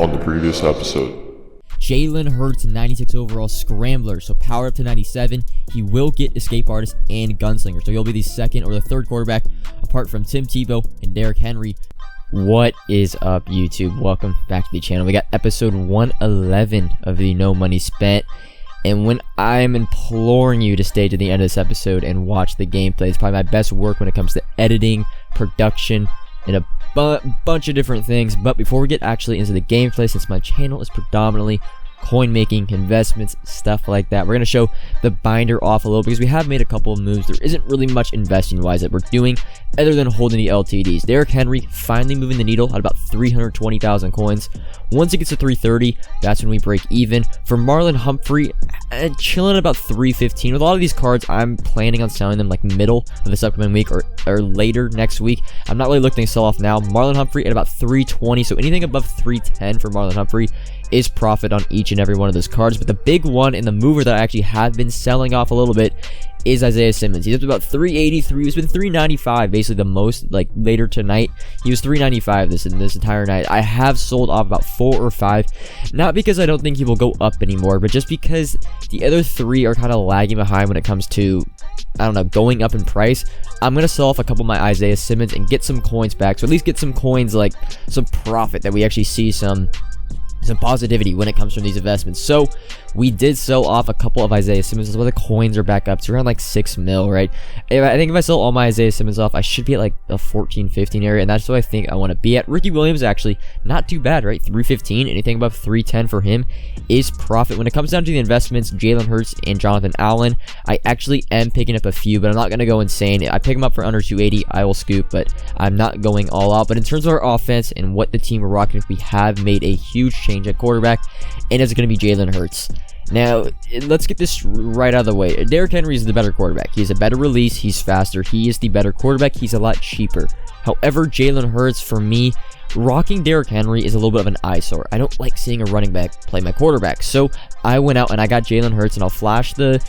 on the previous episode. Jalen Hurts, 96 overall scrambler, so power up to 97. He will get escape artist and gunslinger, so he'll be the second or the third quarterback apart from Tim Tebow and Derrick Henry. What is up, YouTube? Welcome back to the channel. We got episode 111 of the No Money Spent. And when I'm imploring you to stay to the end of this episode and watch the gameplay, it's probably my best work when it comes to editing, production, and a bunch of different things. But before we get actually into the gameplay, since my channel is predominantly coin making, investments, stuff like that, we're going to show the binder off a little because we have made a couple of moves. There isn't really much investing wise that we're doing other than holding the LTDs. Derrick Henry finally moving the needle at about 320,000 coins. Once it gets to 330, that's when we break even. For Marlon Humphrey, chilling at about 315. With a lot of these cards, I'm planning on selling them like middle of this upcoming week or later next week. I'm not really looking to sell off now. Marlon Humphrey at about 320, so anything above 310 for Marlon Humphrey is profit on each and every one of those cards. But the big one and the mover that I actually have been selling off a little bit is Isaiah Simmons. He's up to about 383. He's been 395 basically the most, like later tonight. He was 395 this entire night. I have sold off about 4 or 5, not because I don't think he will go up anymore, but just because the other 3 are kind of lagging behind when it comes to, I don't know, going up in price. I'm going to sell off a couple of my Isaiah Simmons and get some coins back, so at least get some coins, like some profit, that we actually see some positivity when it comes from these investments. So we did sell off a couple of Isaiah Simmons. That's why the coins are back up to around like 6 mil, right? I think if I sell all my Isaiah Simmons off, I should be at like the 14-15 area, and that's what I think I want to be at. Ricky Williams actually not too bad, right? 315. Anything above 310 for him is profit. When it comes down to the investments, Jalen Hurts and Jonathan Allen, I actually am picking up a few, but I'm not going to go insane. I pick them up for under 280, I will scoop, but I'm not going all out. But in terms of our offense and what the team are rocking with, we have made a huge change at quarterback, and it's going to be Jalen Hurts. Now, let's get this right out of the way. Derrick Henry is the better quarterback. He has a better release. He's faster. He is the better quarterback. He's a lot cheaper. However, Jalen Hurts, for me, rocking Derrick Henry is a little bit of an eyesore. I don't like seeing a running back play my quarterback. So I went out and I got Jalen Hurts, and I'll flash the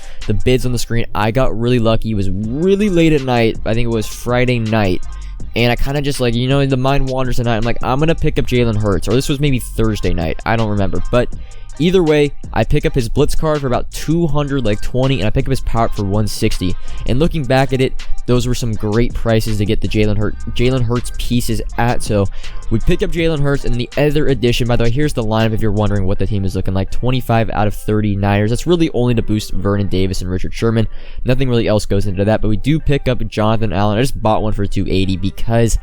bids on the screen. I got really lucky. It was really late at night. I think it was Friday night. And I kind of just like, you know, the mind wanders tonight. I'm like, I'm going to pick up Jalen Hurts. Or this was maybe Thursday night. I don't remember. But either way, I pick up his blitz card for about 220, and I pick up his power up for 160. And looking back at it, those were some great prices to get the Jalen Hurts pieces at. So we pick up Jalen Hurts, and the other addition, by the way, here's the lineup if you're wondering what the team is looking like. 25 out of 30 Niners. That's really only to boost Vernon Davis and Richard Sherman. Nothing really else goes into that, but we do pick up Jonathan Allen. I just bought one for 280 because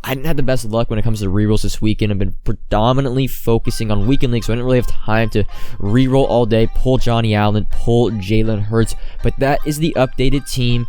I didn't have the best luck when it comes to rerolls this weekend. I've been predominantly focusing on weekend leagues, so I didn't really have time to reroll all day, pull Johnny Allen, pull Jalen Hurts. But that is the updated team,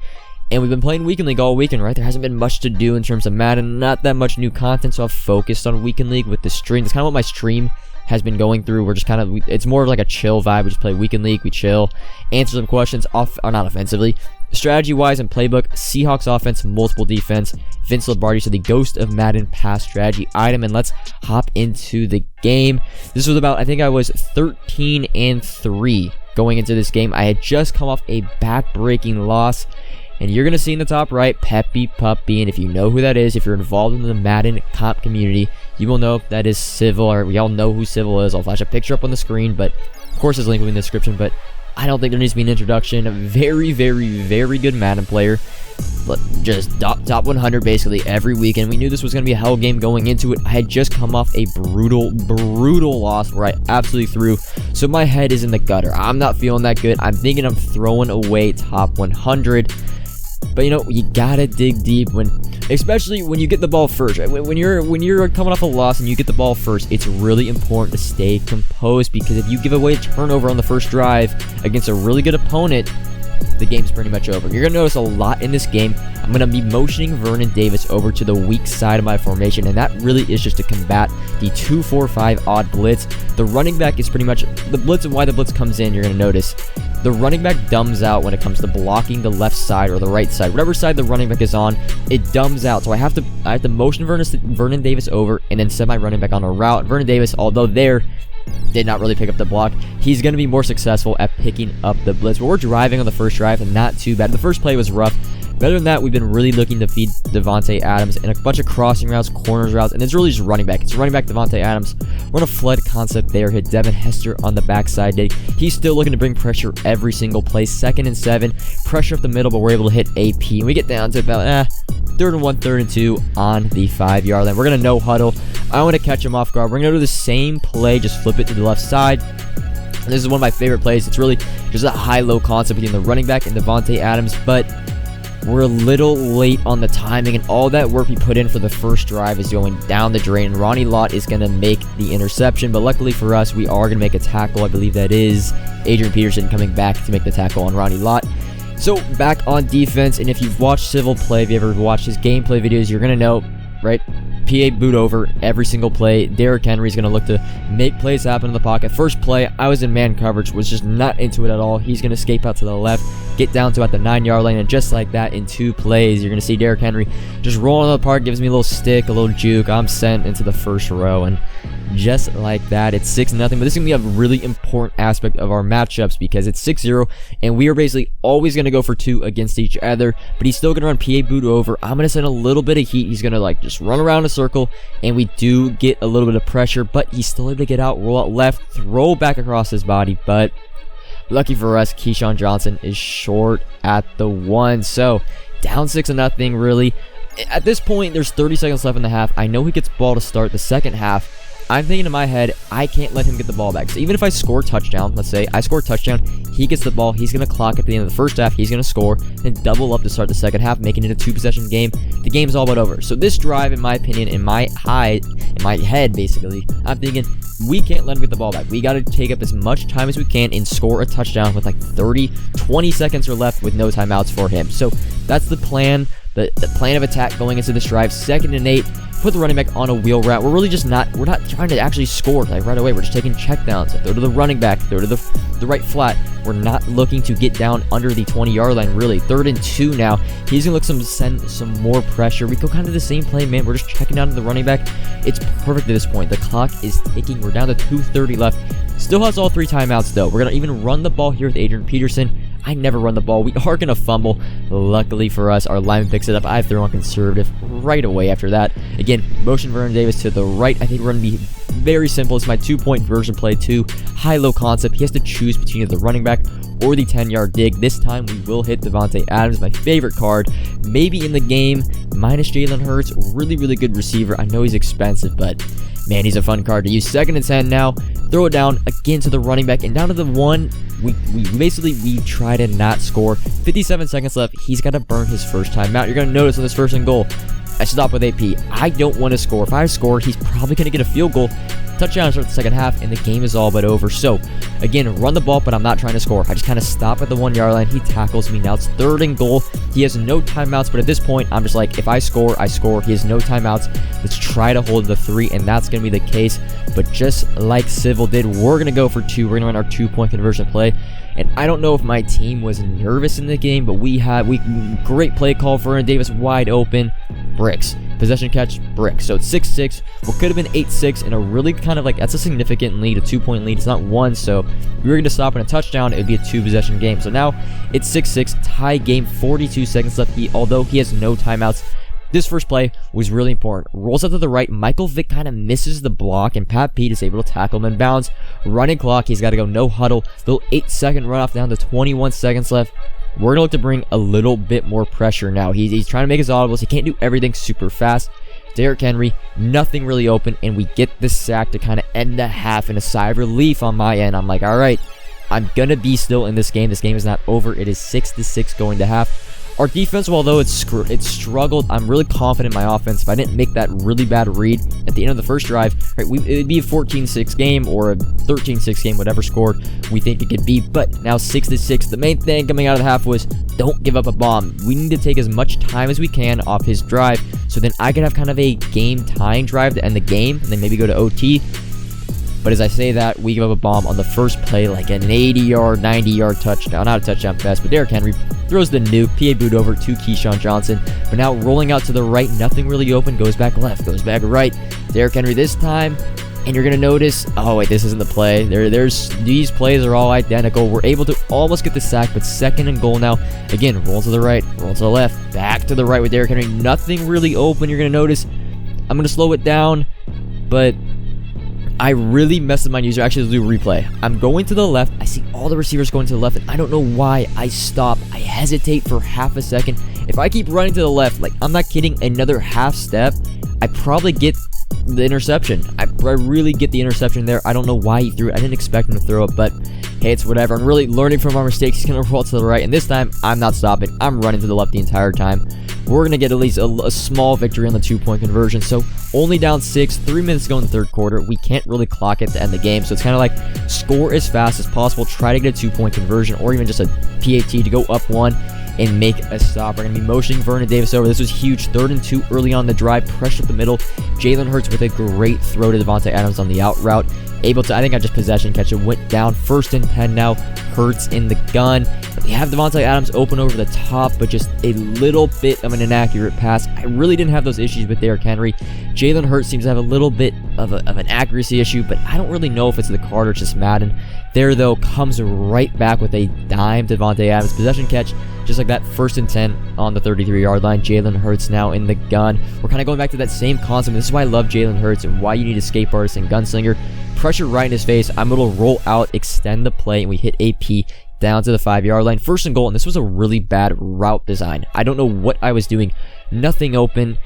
and we've been playing weekend league all weekend, right? There hasn't been much to do in terms of Madden, not that much new content, so I've focused on weekend league with the stream. That's kind of what my stream has been going through. We're just kind of, it's more of like a chill vibe. We just play weekend league, we chill, answer some questions, or not offensively. Strategy-wise and playbook, Seahawks offense, multiple defense, Vince Lombardi, so the Ghost of Madden pass strategy item, and let's hop into the game. This was about, I think I was 13-3 going into this game. I had just come off a back-breaking loss, and you're going to see in the top right, Peppy Puppy, and if you know who that is, if you're involved in the Madden comp community, you will know that is Civil, or we all know who Civil is. I'll flash a picture up on the screen, but of course there's a link in the description, but I don't think there needs to be an introduction. A very, very, very good Madden player. But just top 100 basically every weekend. We knew this was going to be a hell game going into it. I had just come off a brutal loss where I absolutely threw. So my head is in the gutter. I'm not feeling that good. I'm thinking I'm throwing away top 100. But you know, you gotta dig deep especially when you get the ball first, right? When you're coming off a loss and you get the ball first, it's really important to stay composed, because if you give away a turnover on the first drive against a really good opponent, the game's pretty much over. You're gonna notice a lot in this game. I'm gonna be motioning Vernon Davis over to the weak side of my formation, and that really is just to combat the 2-4-5 odd blitz. The running back is pretty much the blitz, and why the blitz comes in, you're gonna notice the running back dumbs out when it comes to blocking the left side or the right side. Whatever side the running back is on, it dumbs out. So I have to motion Vernon Davis over and then send my running back on a route. Vernon Davis, although did not really pick up the block, he's going to be more successful at picking up the blitz. But we're driving on the first drive, and not too bad. The first play was rough. Better than that, we've been really looking to feed Davante Adams and a bunch of crossing routes, corners routes, and it's really just running back. It's running back Davante Adams. We're on a flood concept there. Hit Devin Hester on the backside. He's still looking to bring pressure every single play. 2nd and 7, pressure up the middle, but we're able to hit AP. And we get down to about 3rd and 1, 3rd and 2 on the 5-yard line. We're going to no huddle. I want to catch him off guard. We're going to do the same play, just flip it to the left side. And this is one of my favorite plays. It's really just a high-low concept between the running back and Davante Adams, but we're a little late on the timing, and all that work we put in for the first drive is going down the drain. Ronnie Lott is going to make the interception, but luckily for us, we are going to make a tackle. I believe that is Adrian Peterson coming back to make the tackle on Ronnie Lott. So back on defense, and if you've watched Civil play, if you ever watched his gameplay videos, you're going to know, right? PA boot over every single play. Derrick Henry's going to look to make plays happen in the pocket. First play, I was in man coverage, was just not into it at all. He's going to escape out to the left, get down to at the 9-yard line, and just like that, in 2 plays, you're going to see Derrick Henry just rolling on the park, gives me a little stick, a little juke. I'm sent into the first row, and just like that, it's 6-0. But this is going to be a really important aspect of our matchups because it's 6-0, and we are basically always going to go for 2 against each other, but he's still going to run PA boot over. I'm going to send a little bit of heat. He's going to just run around a circle, and we do get a little bit of pressure, but he's still able to get out, roll out left, throw back across his body, but lucky for us, Keyshawn Johnson is short at the 1. So down 6-0 really. At this point, there's 30 seconds left in the half. I know he gets ball to start the second half. I'm thinking in my head, I can't let him get the ball back. So even if I score a touchdown, let's say I score a touchdown, he gets the ball, he's going to clock at the end of the first half, he's going to score, then double up to start the second half, making it a 2-possession game. The game's all but over. So this drive, in my opinion, in my head, basically, I'm thinking, we can't let him get the ball back. We got to take up as much time as we can and score a touchdown with 20 seconds or left with no timeouts for him. So that's the plan. The plan of attack going into this drive. 2nd and 8, put the running back on a wheel route. We're really just not trying to actually score right away. We're just taking checkdowns. Throw to the running back, throw to the right flat. We're not looking to get down under the 20-yard line, really. 3rd and 2 now. He's going to look send some more pressure. We go kind of the same play, man. We're just checking down to the running back. It's perfect at this point. The clock is ticking. We're down to 2:30 left. Still has all 3 timeouts, though. We're going to even run the ball here with Adrian Peterson. I never run the ball. We are going to fumble. Luckily for us, our lineman picks it up. I have thrown conservative right away after that. Again, motion Vernon Davis to the right. I think we're going to be very simple. It's my 2-point version play 2. High-low concept. He has to choose between the running back or the 10-yard dig. This time, we will hit Davante Adams, my favorite card. Maybe in the game, minus Jalen Hurts. Really, really good receiver. I know he's expensive, but man, he's a fun card to use. 2nd and 10 now. Throw it down again to the running back. And down to the 1, we try to not score. 57 seconds left. He's got to burn his first timeout. You're going to notice on this 1st and goal, I stop with AP. I don't want to score. If I score, he's probably going to get a field goal. Touchdown to start the second half, and the game is all but over. So, again, run the ball, but I'm not trying to score. I just kind of stop at the 1-yard line. He tackles me. Now it's 3rd and goal. He has no timeouts, but at this point, I'm just like, if I score, I score. He has no timeouts. Let's try to hold the 3, and that's going to be the case. But just like Civil did, we're going to go for 2. We're going to run our 2-point conversion play. And I don't know if my team was nervous in the game, but we great play call for Vernon Davis, wide open, bricks. Possession catch, bricks. So it's 6-6. What could have been 8-6 and a really kind of that's a significant lead, a 2-point lead. It's not 1, so if we were going to stop in a touchdown, it would be a 2-possession game. So now it's 6-6, tie game, 42 seconds left. Although he has no timeouts, this first play was really important. Rolls out to the right. Michael Vick kind of misses the block, and Pat Pete is able to tackle him in bounds. Running clock. He's got to go no huddle. Little 8-second runoff down to 21 seconds left. We're going to look to bring a little bit more pressure now. He's trying to make his audibles. He can't do everything super fast. Derrick Henry, nothing really open, and we get the sack to kind of end the half in a sigh of relief on my end. I'm like, all right, I'm going to be still in this game. This game is not over. It is 6-6 going to half. Our defense, although it struggled, I'm really confident in my offense. If I didn't make that really bad read at the end of the first drive, right, it would be a 14-6 game or a 13-6 game, whatever score we think it could be. But now 6-6. The main thing coming out of the half was don't give up a bomb. We need to take as much time as we can off his drive, so then I could have kind of a game-tying drive to end the game, and then maybe go to OT. But as I say that, we give up a bomb on the first play, like an 80-yard, 90-yard touchdown. Not a touchdown pass, but Derrick Henry throws the nuke. PA boot over to Keyshawn Johnson. But now rolling out to the right, nothing really open. Goes back left, goes back right. Derrick Henry this time, And you're going to notice, oh wait, this isn't the play. These plays are all identical. We're able to almost get the sack, but 2nd and goal now. Again, roll to the right, roll to the left, back to the right with Derrick Henry. Nothing really open. You're going to notice, I'm going to slow it down, but I really messed with my user. Actually, do a replay. I'm going to the left. I see all the receivers going to the left, and I don't know why I stop. I hesitate for half a second. If I keep running to the left, like, I'm not kidding, another half step, I probably get the interception. I really get the interception there. I don't know why he threw it. I didn't expect him to throw it, but hey, it's whatever. I'm really learning from our mistakes. He's going to roll to the right, and this time, I'm not stopping. I'm running to the left the entire time. We're going to get at least a small victory on the 2-point conversion. So only down 6, 3 minutes to go in the 3rd quarter. We can't really clock it to end the game. So it's kind of like score as fast as possible. Try to get a 2-point conversion or even just a PAT to go up 1 and make a stop. We're going to be motioning Vernon Davis over. This was huge. 3rd and 2 early on the drive. Pressure up the middle. Jalen Hurts with a great throw to Davante Adams on the out route. Able to, I think I just possession catch it. Went down. 1st and 10 now. Hurts in the gun. They have Davante Adams open over the top, but just a little bit of an inaccurate pass. I really didn't have those issues with Derrick Henry. Jalen Hurts seems to have a little bit of an accuracy issue, but I don't really know if it's the card or just Madden. There, though, comes right back with a dime to Davante Adams. Possession catch, just like that. 1st and 10 on the 33-yard line. Jalen Hurts now in the gun. We're kind of going back to that same concept. This is why I love Jalen Hurts and why you need escape artist and gunslinger. Pressure right in his face. I'm able to roll out, extend the play, and we hit AP down to the 5-yard line. 1st and goal, and this was a really bad route design. I don't know what I was doing. Nothing open,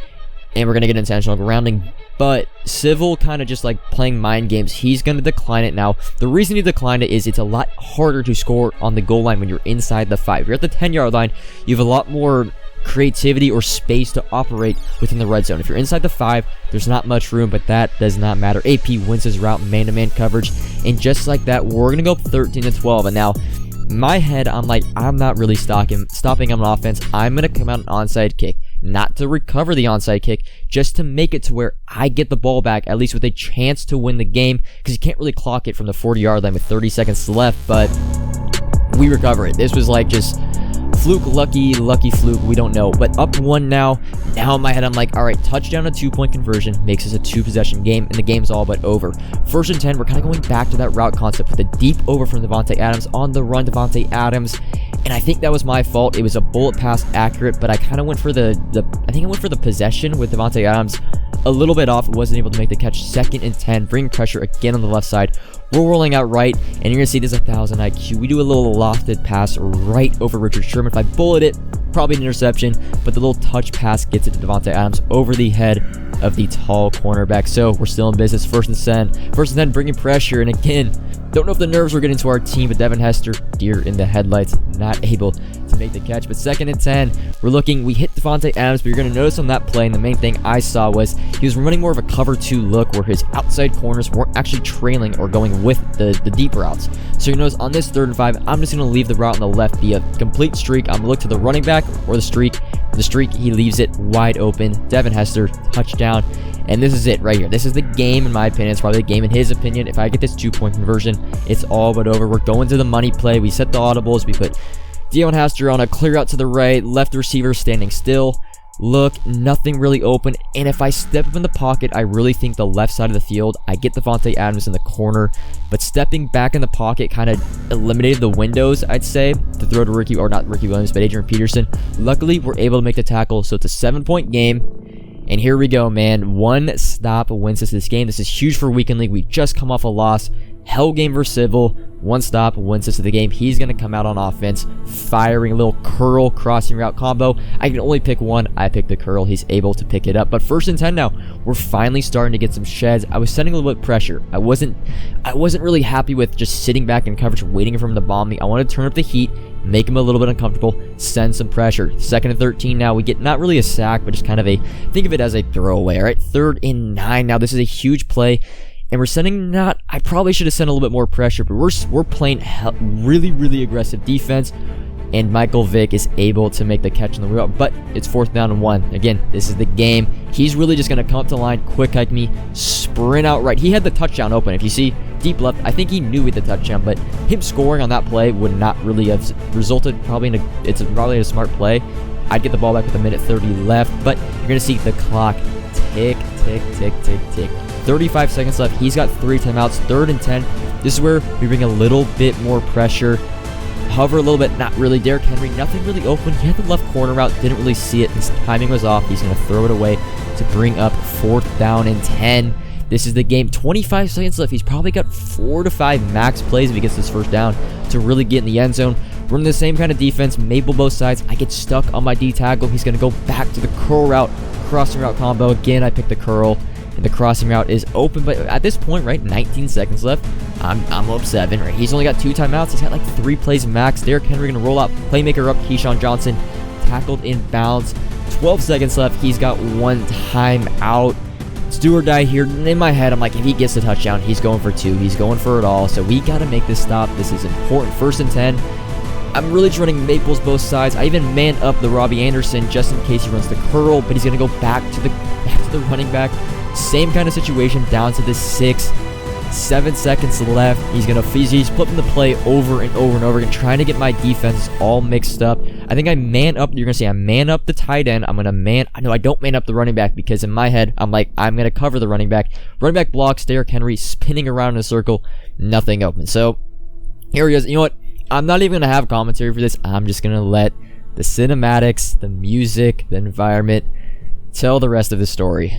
and we're going to get intentional grounding. But Civil kind of just like playing mind games. He's going to decline it now. The reason he declined it is it's a lot harder to score on the goal line when you're inside the 5. If you're at the 10-yard line, you have a lot more creativity or space to operate within the red zone. If you're inside the 5, there's not much room, but that does not matter. AP wins his route, man-to-man coverage, and just like that, we're going to go up 13-12. And now, in my head, I'm like, I'm not really stopping him on offense. I'm going to come out an onside kick, not to recover the onside kick, just to make it to where I get the ball back, at least with a chance to win the game, because you can't really clock it from the 40-yard line with 30 seconds left, but we recover it. This was like just fluke, lucky fluke, we don't know. But up 1 now. Now in my head, I'm like, all right, touchdown, a 2-point conversion makes us a 2-possession game, and the game's all but over. 1st and 10, we're kind of going back to that route concept with a deep over from Davante Adams on the run. Davante Adams, and I think that was my fault. It was a bullet pass accurate, but I kind of went for the possession with Davante Adams a little bit off. Wasn't able to make the catch. 2nd and 10, bring pressure again on the left side. We're rolling out right, and you're going to see this 1,000 IQ. We do a little lofted pass right over Richard Sherman. If I bullet it, probably an interception, but the little touch pass gets it to Davante Adams over the head of the tall cornerback. So we're still in business. 1st and 10, bringing pressure, and again, don't know if the nerves were getting to our team, but Devin Hester, deer in the headlights, not able to make the catch. But 2nd and 10, we hit Davante Adams, but you're going to notice on that play, and the main thing I saw was he was running more of a cover 2 look where his outside corners weren't actually trailing or going with the deep routes. So you notice on this 3rd and 5, I'm just going to leave the route on the left be a complete streak. I'm going to look to the running back or the streak. The streak, he leaves it wide open. Devin Hester, touchdown. And this is it right here. This is the game, in my opinion. It's probably the game in his opinion. If I get this 2-point conversion, it's all but over. We're going to the money play. We set the audibles. We put Devin Hester on a clear out to the right. Left receiver standing still. Look, nothing really open. And if I step up in the pocket, I really think the left side of the field, I get Davante Adams in the corner. But stepping back in the pocket kind of eliminated the windows, I'd say, to throw to not Ricky Williams, but Adrian Peterson. Luckily, we're able to make the tackle. So it's a 7-point game. And here we go, man. 1 stop wins us this game. This is huge for Weekend League. We just come off a loss. Hell game versus Civil. 1 stop wins us the game. He's going to come out on offense, firing a little curl crossing route combo. I can only pick one. I picked the curl. He's able to pick it up. But 1st and 10 now. We're finally starting to get some sheds. I was setting a little bit of pressure. I wasn't really happy with just sitting back in coverage, waiting for him to bomb me. I wanted to turn up the heat, make him a little bit uncomfortable, send some pressure. 2nd and 13 now. We get not really a sack, but just kind of think of it as a throwaway. All right, 3rd and 9 now. This is a huge play. And we're sending I probably should have sent a little bit more pressure, but we're playing really aggressive defense. And Michael Vick is able to make the catch on the wheel, but it's 4th down and 1. Again, this is the game. He's really just going to come up to the line, quick hike me, sprint out right. He had the touchdown open. If you see deep left, I think he knew with the touchdown, but him scoring on that play would not really have resulted it's probably a smart play. I'd get the ball back with 1:30 left, but you're going to see the clock tick. 35 seconds left. He's got 3 timeouts. 3rd and 10. This is where we bring a little bit more pressure. Hover a little bit, not really. Derrick Henry, nothing really open. He had the left corner route, didn't really see it. His timing was off. He's going to throw it away to bring up 4th down and 10. This is the game. 25 seconds left. He's probably got 4 to 5 max plays if he gets this 1st down to really get in the end zone. Running the same kind of defense, Maple both sides. I get stuck on my D tackle. He's going to go back to the curl route, crossing route combo. Again, I pick the curl, and the crossing route is open. But at this point, right, 19 seconds left. I'm up 7, right? He's only got 2 timeouts. He's got like 3 plays max. Derrick Henry going to roll out, playmaker up, Keyshawn Johnson, tackled in bounds. 12 seconds left. He's got 1 timeout. It's do or die here. In my head, I'm like, if he gets the touchdown, he's going for 2. He's going for it all. So we got to make this stop. This is important. 1st and 10. I'm really just running Maples both sides. I even manned up the Robbie Anderson just in case he runs the curl, but he's going to go back to the running back. Same kind of situation, down to the 6. 7 seconds left. He's flipping the play over and over and over again, trying to get my defense all mixed up. I think I man up. You're gonna say I man up the tight end. I don't man up the running back, because in my head I'm like, I'm gonna cover the running back. Running back blocks. Derrick Henry spinning around in a circle, nothing open. So here he is. You know what? I'm not even gonna have commentary for this. I'm just gonna let the cinematics, the music, the environment tell the rest of the story.